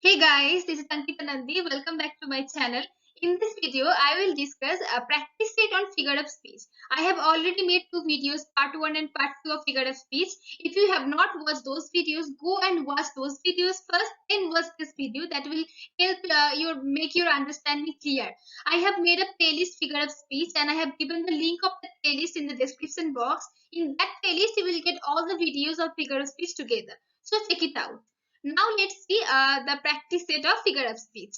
Hey guys, this is Ankita Nandi. Welcome back to my channel. In this video, I will discuss a practice set on figure of speech. I have already made two videos, part 1 and part 2 of figure of speech. If you have not watched those videos, go and watch those videos first, then watch this video. That will help make your understanding clear. I have made a playlist figure of speech and I have given the link of the playlist in the description box. In that playlist, you will get all the videos of figure of speech together. So check it out. Now let's see the practice set of figure of speech.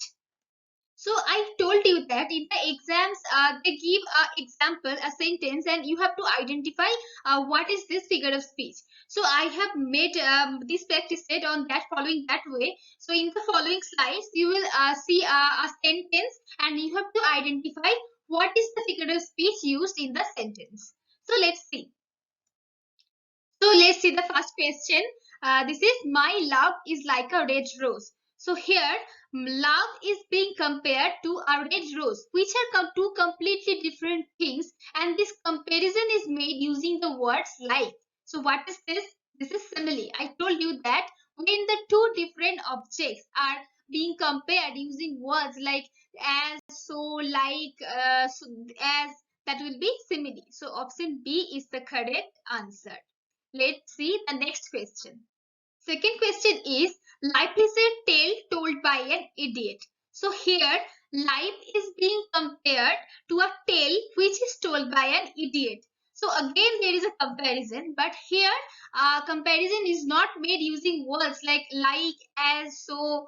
So I told you that in the exams they give a example, a sentence, and you have to identify what is this figure of speech. So I have made this practice set on that following that way. So in the following slides you will see a sentence and you have to identify what is the figure of speech used in the sentence. So let's see. So let's see the first question. This is my love is like a red rose. So here love is being compared to a red rose, which are two completely different things, and this comparison is made using the words like. So what is this? This is simile. I told you that when the two different objects are being compared using words like as, so, like, so, as, that will be simile. So option B is the correct answer. Let's see the next question. Second question is, life is a tale told by an idiot. So here life is being compared to a tale which is told by an idiot. So again there is a comparison, but here comparison is not made using words like, as, so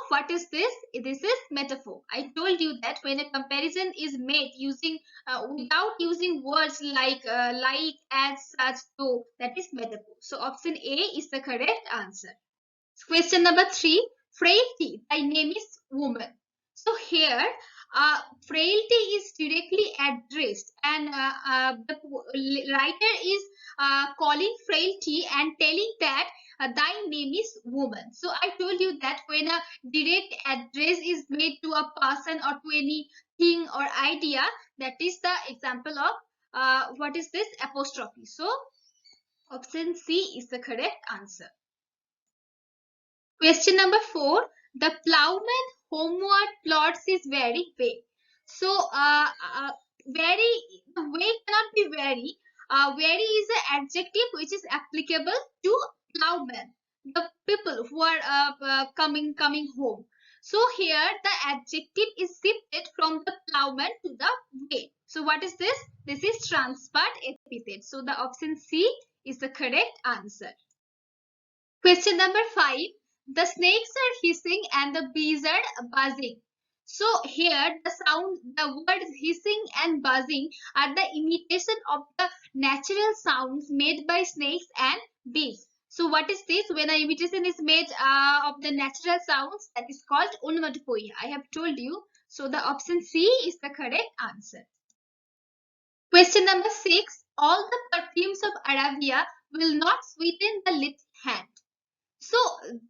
what is this? This is metaphor. I told you that when a comparison is made using without using words like, as, such, so, that is metaphor. So option A is the correct answer. Question number 3. Frailty, thy name is woman. So here, frailty is directly addressed, and the writer is calling frailty and telling that thy name is woman. So I told you that when a direct address is made to a person or to any thing or idea, that is the example of what is this? Apostrophe. So option C is the correct answer. Question number 4. The plowman homeward plods his very way. So, very, the way cannot be very. Very is an adjective which is applicable to plowman, the people who are coming home. So here the adjective is shifted from the plowman to the way. So what is this? This is transferred epithet. So the option C is the correct answer. Question number 5. The snakes are hissing and the bees are buzzing. So here the words hissing and buzzing are the imitation of the natural sounds made by snakes and bees. So what is this? When an imitation is made of the natural sounds, that is called onomatopoeia. I have told you. So the option C is the correct answer. Question number 6. All the perfumes of Arabia will not sweeten the little hand. So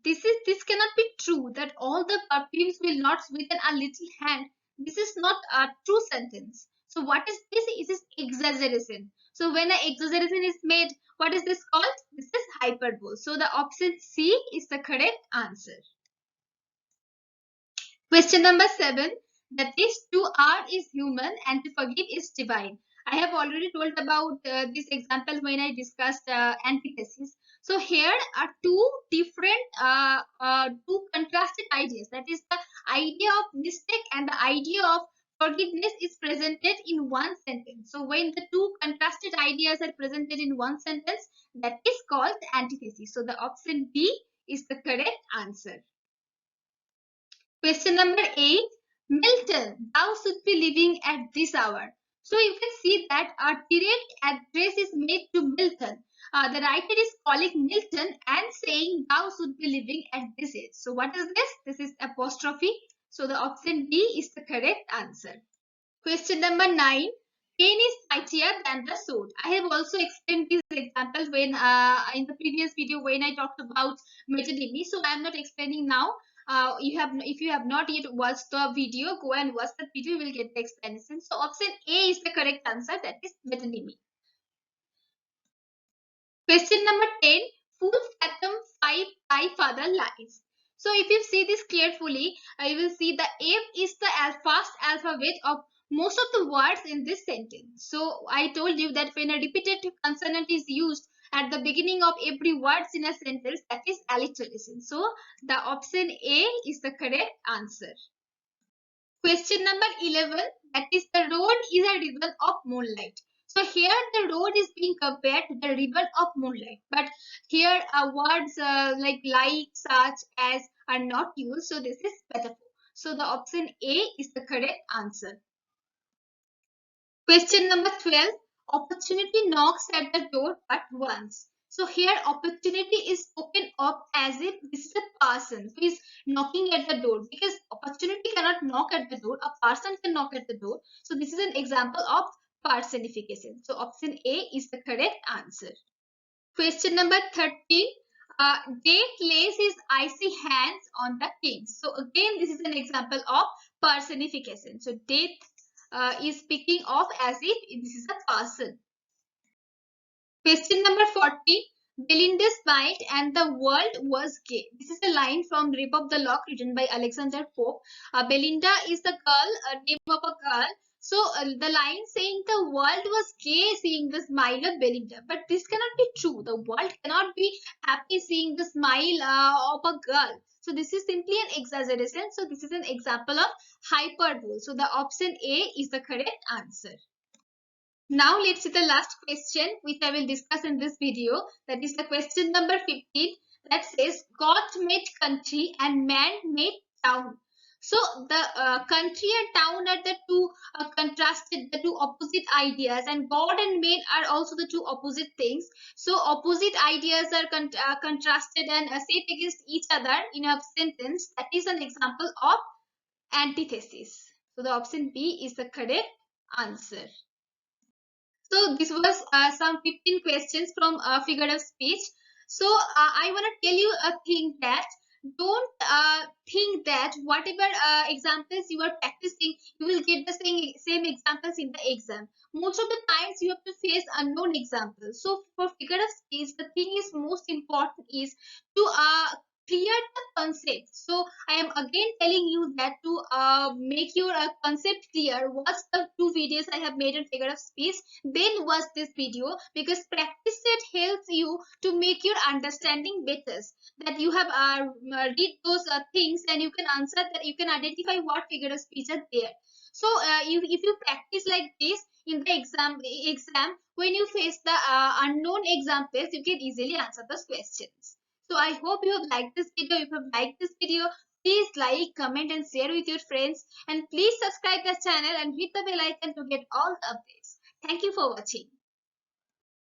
this cannot be true that all the perfumes will not sweeten a little hand. This is not a true sentence. So what is this? It is exaggeration. So when an exaggeration is made, what is this called? This is hyperbole. So the option C is the correct answer. Question number 7. That is, to err is human and to forgive is divine. I have already told about this example when I discussed antithesis. So here are two different, two contrasted ideas. That is, the idea of mistake and the idea of forgiveness is presented in one sentence. So when the two contrasted ideas are presented in one sentence, that is called antithesis. So the option B is the correct answer. Question number 8. Milton, thou should be living at this hour. So you can see that a direct address is made to Milton. The writer is calling Milton and saying thou should be living at this age. So what is this? This is apostrophe. So the option B is the correct answer. Question number 9. Pen is mightier than the sword. I have also explained this example when in the previous video when I talked about metonymy. So I am not explaining now. If you have not yet watched the video, go and watch the video. You will get the explanation. So option A is the correct answer. That is metonymy. Question number 10. Fools fathom 5 thy father lies. So if you see this carefully, you will see the F is the first alphabet of most of the words in this sentence. So I told you that when a repetitive consonant is used at the beginning of every word in a sentence, that is alliteration. So the option A is the correct answer. Question number 11, that is the road is a ribbon of moonlight. So here the road is being compared to the ribbon of moonlight. But here words like, such, as are not used. So this is metaphor. So the option A is the correct answer. Question number 12, opportunity knocks at the door but once. So here opportunity is spoken of as if this is a person who is knocking at the door, because opportunity cannot knock at the door, a person can knock at the door. So this is an example of personification. So option A is the correct answer. Question number 13. Death lays his icy hands on the king. So again, this is an example of personification. So death is speaking of as if this is a person. Question number 40. Belinda smiled and the world was gay. This is a line from Rape of the Lock written by Alexander Pope. Belinda is the girl, name of a girl. So the line saying the world was gay seeing the smile of Belinda. But this cannot be true. The world cannot be happy seeing the smile of a girl. So this is simply an exaggeration. So this is an example of hyperbole. So the option A is the correct answer. Now let's see the last question which I will discuss in this video. That is the question number 15, that says God made country and man made town. So the country and town are the two contrasted, the two opposite ideas, and God and man are also the two opposite things. So opposite ideas are contrasted and set against each other in a sentence. That is an example of antithesis. So the option B is the correct answer. So this was some 15 questions from figure of speech. So I want to tell you a thing, that don't think that whatever examples you are practicing, you will get the same examples in the exam. Most of the times you have to face unknown examples. So for figure of speech, the thing is most important is to clear the concept. So I am again telling you that to make your concept clear, watch the two videos I have made on figure of speech, then watch this video, because practice set helps you to make your understanding better. That you have read those things and you can answer, that you can identify what figure of speech are there. So if you practice like this in the exam, when you face the unknown examples, you can easily answer those questions. So I hope you have liked this video. If you have liked this video, please like, comment and share with your friends. And please subscribe the channel and hit the bell icon to get all the updates. Thank you for watching.